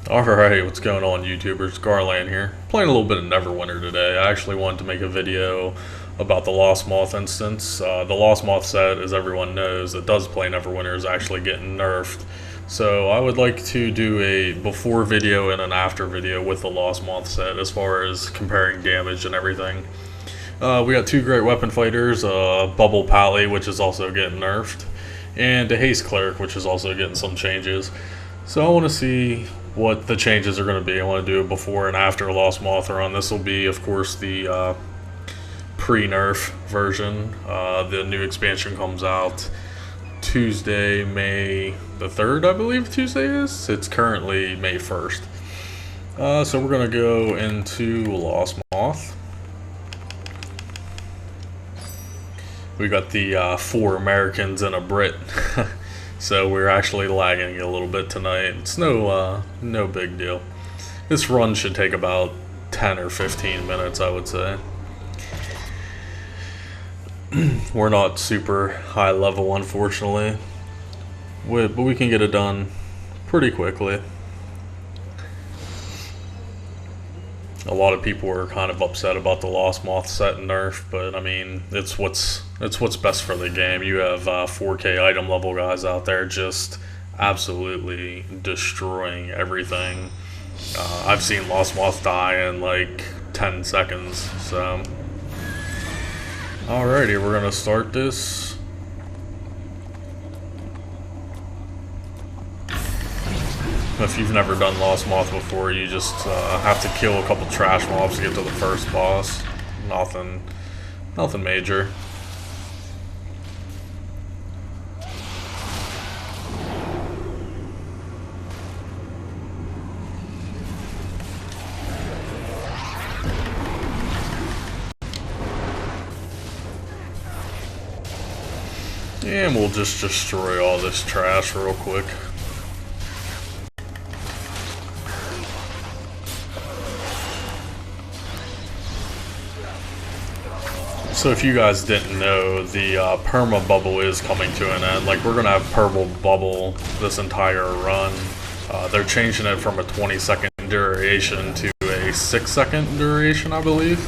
Alright, what's going on YouTubers? Garland here. Playing a little bit of Neverwinter today. I actually wanted to make a video about the Lostmauth instance. The Lostmauth set, as everyone knows, that does play Neverwinter is actually getting nerfed. So I would like to do a before video and an after video with the Lostmauth set as far as comparing damage and everything. We got two great weapon fighters, Bubble Pally, which is also getting nerfed, and a Haste Cleric, which is also getting some changes. So I want to see what the changes are going to be. I want to do a before and after Lostmauth run. This will be, of course, the pre-nerf version. The new expansion comes out Tuesday, May the 3rd, I believe Tuesday is. It's currently May 1st. So we're going to go into Lostmauth. We got the 4 Americans and a Brit. So we're actually lagging a little bit tonight. It's no big deal. This run should take about 10 or 15 minutes, I would say. We're not super high level, unfortunately, but we can get it done pretty quickly. A lot of people were kind of upset about the Lostmauth set and nerf, but I mean, it's what's best for the game. You have 4K item level guys out there just absolutely destroying everything. I've seen Lostmauth die in like 10 seconds, so. Alrighty, we're gonna start this. If you've never done Lostmauth before, you just have to kill a couple trash mobs to get to the first boss. Nothing major. And we'll just destroy all this trash real quick. So if you guys didn't know, the perma bubble is coming to an end. Like, we're going to have purple bubble this entire run. They're changing it from a 20-second duration to a 6-second duration, I believe.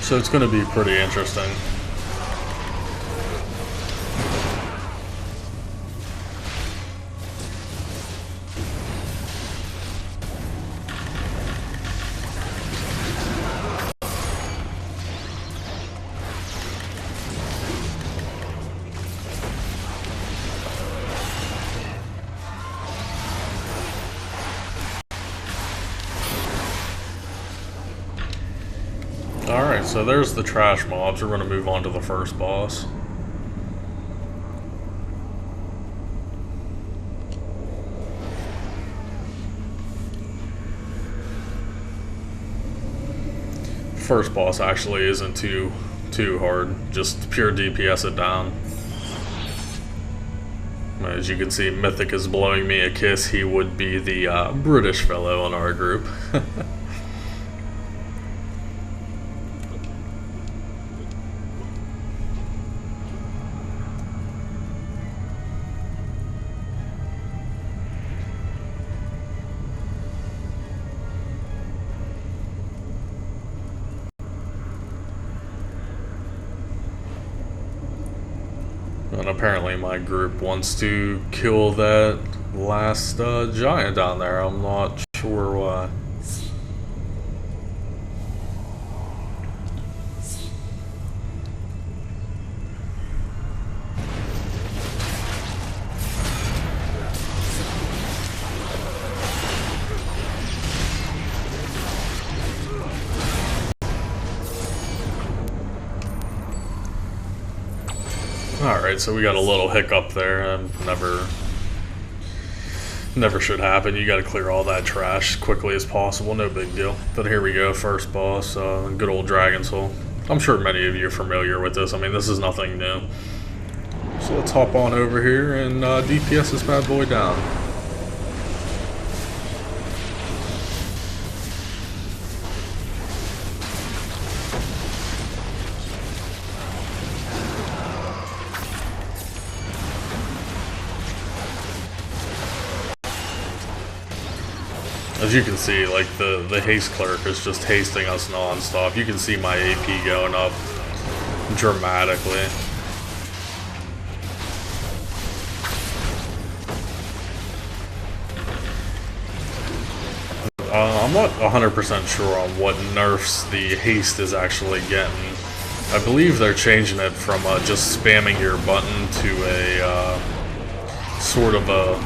So it's going to be pretty interesting. Alright, so there's the trash mobs. We're going to move on to the first boss. First boss actually isn't too hard. Just pure DPS it down. As you can see, Mythic is blowing me a kiss. He would be the British fellow in our group. And apparently my group wants to kill that last giant down there. I'm not sure why. Alright, so we got a little hiccup there. Never should happen. You gotta clear all that trash as quickly as possible, no big deal. But here we go, first boss, good old Dragon Soul. I'm sure many of you are familiar with this. I mean, this is nothing new. So let's hop on over here and DPS this bad boy down. As you can see, like the haste clerk is just hasting us non-stop. You can see my AP going up dramatically. I'm not 100% sure on what nerfs the haste is actually getting. I believe they're changing it from just spamming your button to a sort of a,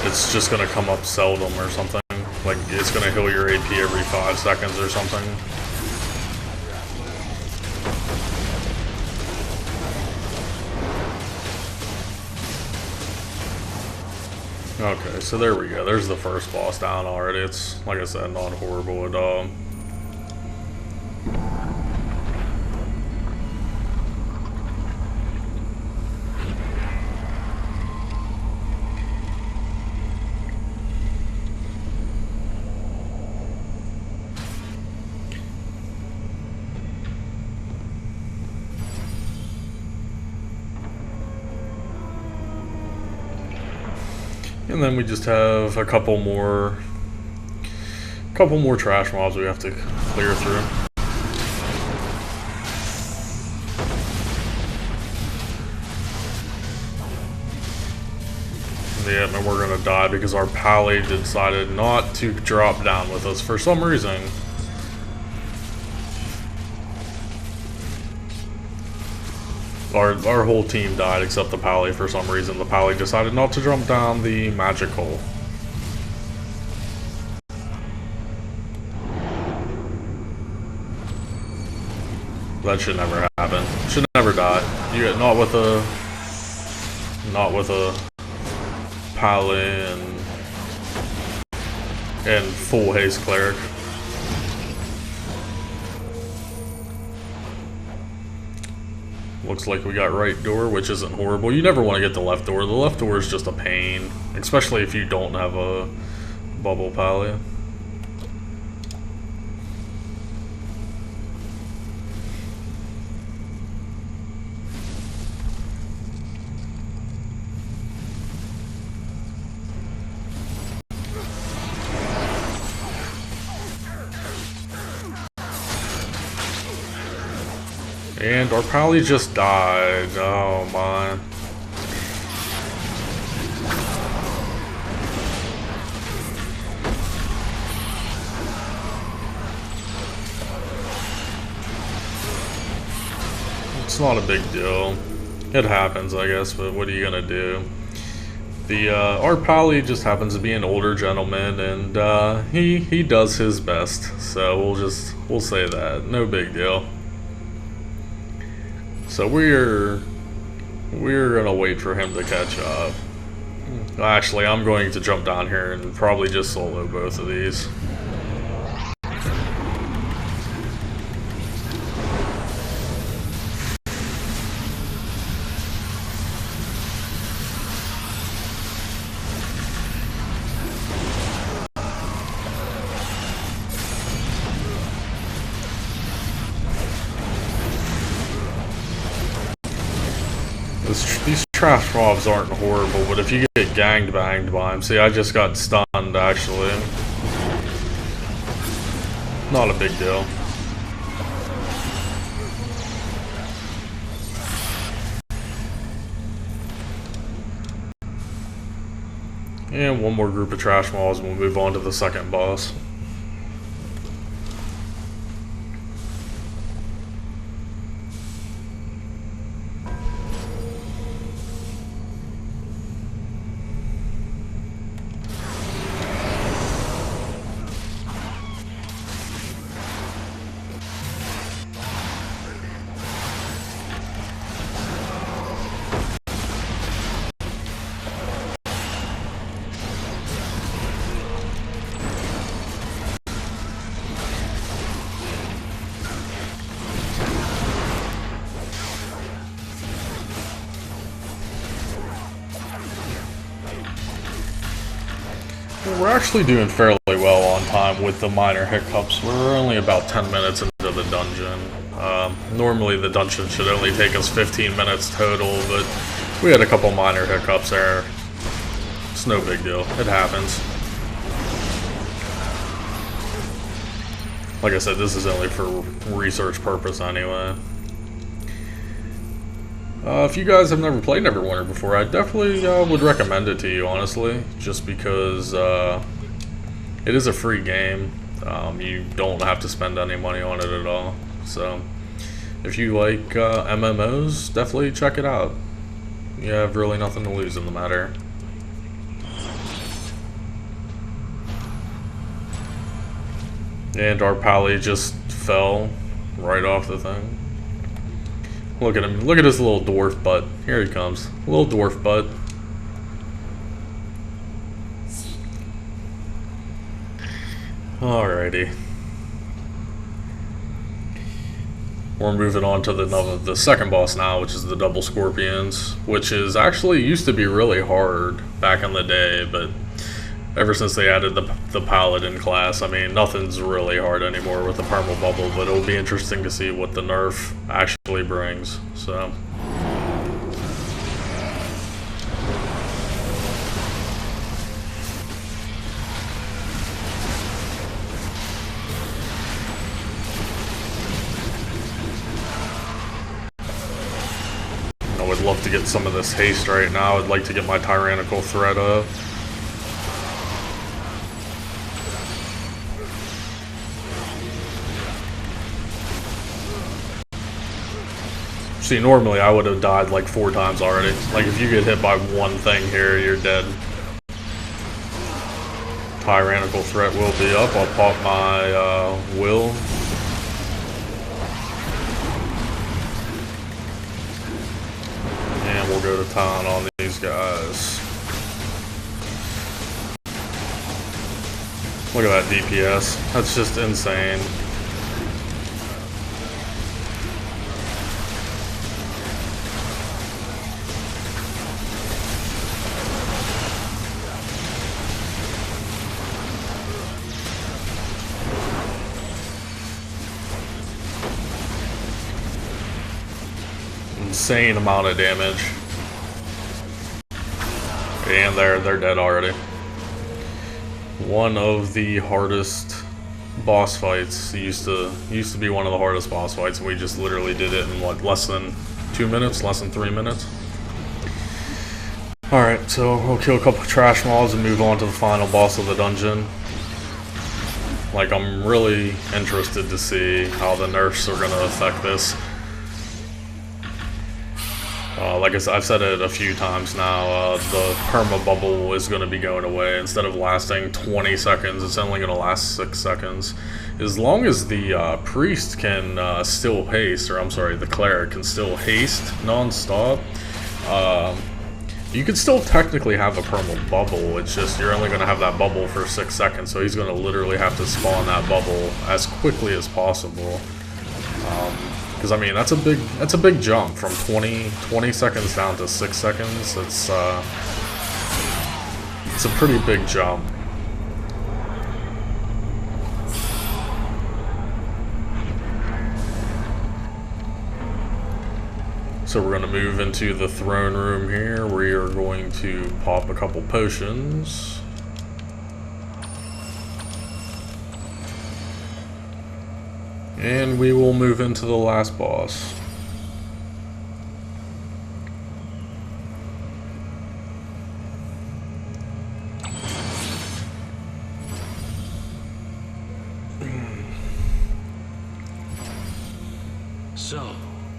it's just going to come up seldom or something. Like it's going to heal your AP every 5 seconds or something. Okay, so there we go. There's the first boss down already. It's, like I said, not horrible at all. And then we just have a couple more trash mobs we have to clear through. Yeah, and we're gonna die because our pally decided not to drop down with us for some reason. Our whole team died except the pally for some reason. The pally decided not to jump down the magic hole. That should never happen. Should never die. You get not with a pally and full haste cleric. Looks like we got right door, which isn't horrible. You never want to get the left door. The left door is just a pain, especially if you don't have a bubble pally. And our pally just died. Oh my. It's not a big deal. It happens, I guess, but what are you gonna do? Our pally just happens to be an older gentleman, and he does his best. So we'll say that. No big deal. So we're gonna wait for him to catch up. Actually, I'm going to jump down here and probably just solo both of these. These trash mobs aren't horrible, but if you get banged by them, see, I just got stunned actually. Not a big deal. And one more group of trash mobs and we'll move on to the second boss. We're actually doing fairly well on time with the minor hiccups. We're only about 10 minutes into the dungeon. Normally the dungeon should only take us 15 minutes total, but we had a couple minor hiccups there. It's no big deal. It happens. Like I said, this is only for research purpose anyway. If you guys have never played Neverwinter before, I definitely would recommend it to you, honestly, just because it is a free game. You don't have to spend any money on it at all. So if you like MMOs, definitely check it out. You have really nothing to lose in the matter. And our pally just fell right off the thing. Look at him. Look at his little dwarf butt. Here he comes. Little dwarf butt. Alrighty. We're moving on to the second boss now, which is the double scorpions, which is actually used to be really hard back in the day, but ever since they added the paladin class, I mean, nothing's really hard anymore with the perma bubble, but it'll be interesting to see what the nerf actually brings. So I would love to get some of this haste right now. I'd like to get my tyrannical threat up. See, normally I would have died like 4 times already. Like, if you get hit by one thing here, you're dead. Tyrannical threat will be up. I'll pop my will. And we'll go to town on these guys. Look at that DPS. That's just insane. Insane amount of damage. And they're dead already. One of the hardest boss fights. Used to be one of the hardest boss fights, and we just literally did it in what, less than 2 minutes, less than 3 minutes. Alright, so we'll kill a couple of trash mobs and move on to the final boss of the dungeon. Like, I'm really interested to see how the nerfs are gonna affect this. Like I've said it a few times now, the perma bubble is going to be going away. Instead of lasting 20 seconds, it's only going to last 6 seconds. As long as the priest can still haste, or I'm sorry, the cleric can still haste non-stop, you could still technically have a perma bubble. It's just you're only going to have that bubble for 6 seconds, so he's going to literally have to spawn that bubble as quickly as possible. Because I mean, that's a big jump from 20 seconds down to 6 seconds. It's a pretty big jump. So we're going to move into the throne room here. We are going to pop a couple potions. And we will move into the last boss.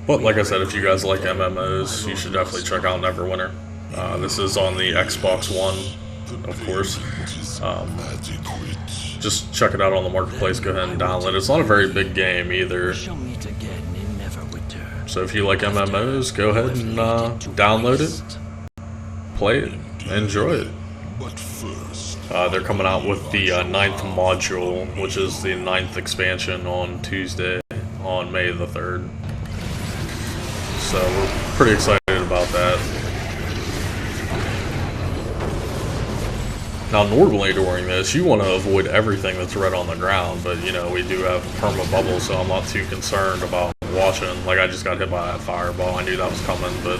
But like I said, if you guys like MMOs, you should definitely check out Neverwinter. This is on the Xbox One, of course. Just check it out on the marketplace. Go ahead and download it. It's not a very big game either. So if you like MMOs, go ahead and download it, play it, enjoy it. They're coming out with the 9th module, which is the 9th expansion, on Tuesday, on May the 3rd. So we're pretty excited about that. Now, normally during this, you want to avoid everything that's red on the ground, but, you know, we do have perma bubble, so I'm not too concerned about watching. Like, I just got hit by that fireball. I knew that was coming, but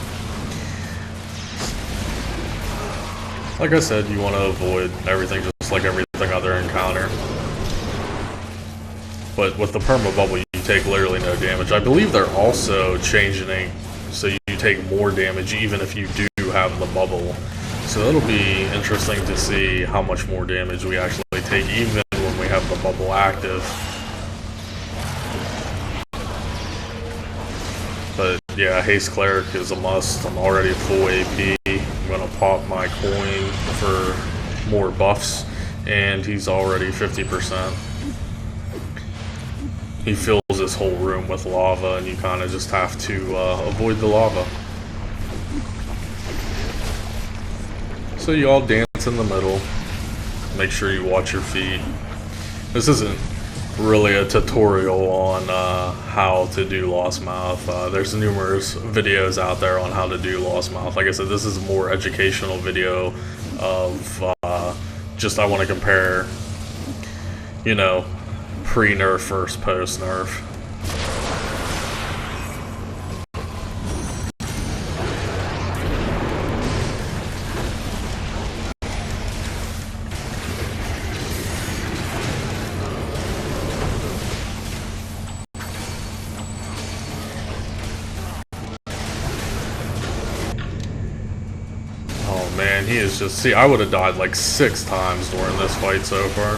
like I said, you want to avoid everything, just like everything other encounter. But with the perma bubble, you take literally no damage. I believe they're also changing it so you take more damage even if you do have the bubble. So it'll be interesting to see how much more damage we actually take even when we have the bubble active. But yeah, Haste Cleric is a must. I'm already full AP. I'm gonna pop my coin for more buffs, and he's already 50%. He fills this whole room with lava, and you kind of just have to avoid the lava. So you all dance in the middle. Make sure you watch your feet. This isn't really a tutorial on how to do Lostmauth. There's numerous videos out there on how to do Lostmauth. Like I said, this is a more educational video of just I want to compare, you know, pre-nerf versus post-nerf. Oh man, he is just, see, I would have died like 6 times during this fight so far.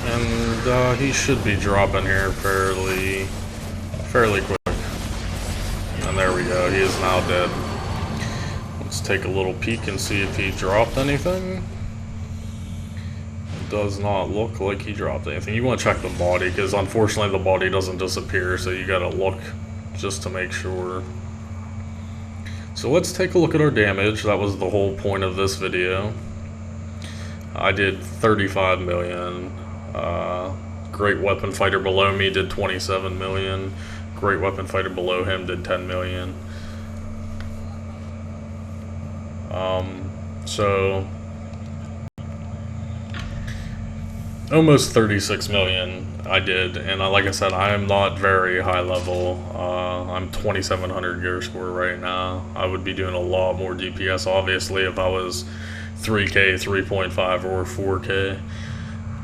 And he should be dropping here fairly quick. And there we go, he is now dead. Let's take a little peek and see if he dropped anything. It does not look like he dropped anything. You want to check the body, because unfortunately the body doesn't disappear, so you gotta look just to make sure. So let's take a look at our damage. That was the whole point of this video. I did 35 million. Great Weapon Fighter below me did 27 million. Great Weapon Fighter below him did 10 million. So almost 36 million I did, and like I said, I am not very high level. I'm 2700 gear score right now. I would be doing a lot more DPS obviously if I was 3K, 3.5, or 4K.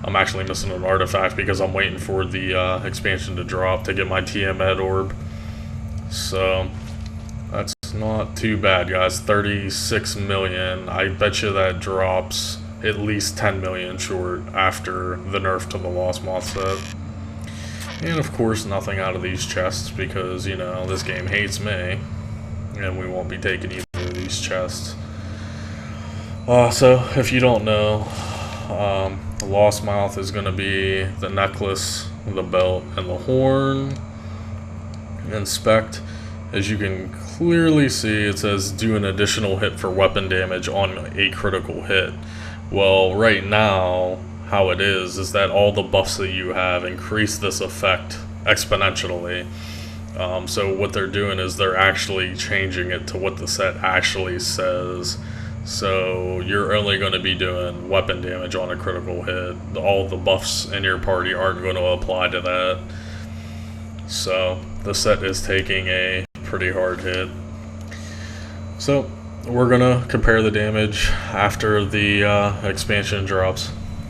I'm actually missing an artifact because I'm waiting for the expansion to drop to get my TM Ed orb. So that's not too bad, guys. 36 million. I bet you that drops at least 10 million short after the nerf to the Lostmauth set. And of course nothing out of these chests because, you know, this game hates me. And we won't be taking either of these chests. So if you don't know, the Lostmauth is going to be the necklace, the belt, and the horn. Inspect. As you can clearly see, it says do an additional hit for weapon damage on a critical hit. Well, right now, how it is that all the buffs that you have increase this effect exponentially. So what they're doing is they're actually changing it to what the set actually says. So you're only going to be doing weapon damage on a critical hit. All the buffs in your party aren't going to apply to that. So the set is taking a pretty hard hit. So we're going to compare the damage after the expansion drops.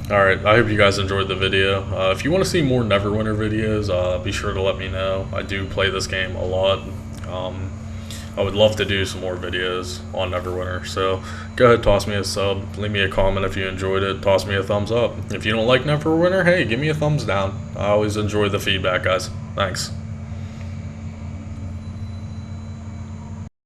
Alright, I hope you guys enjoyed the video. If you want to see more Neverwinter videos, be sure to let me know. I do play this game a lot. I would love to do some more videos on Neverwinter, so go ahead, toss me a sub, leave me a comment if you enjoyed it, toss me a thumbs up. If you don't like Neverwinter, hey, give me a thumbs down. I always enjoy the feedback, guys. Thanks.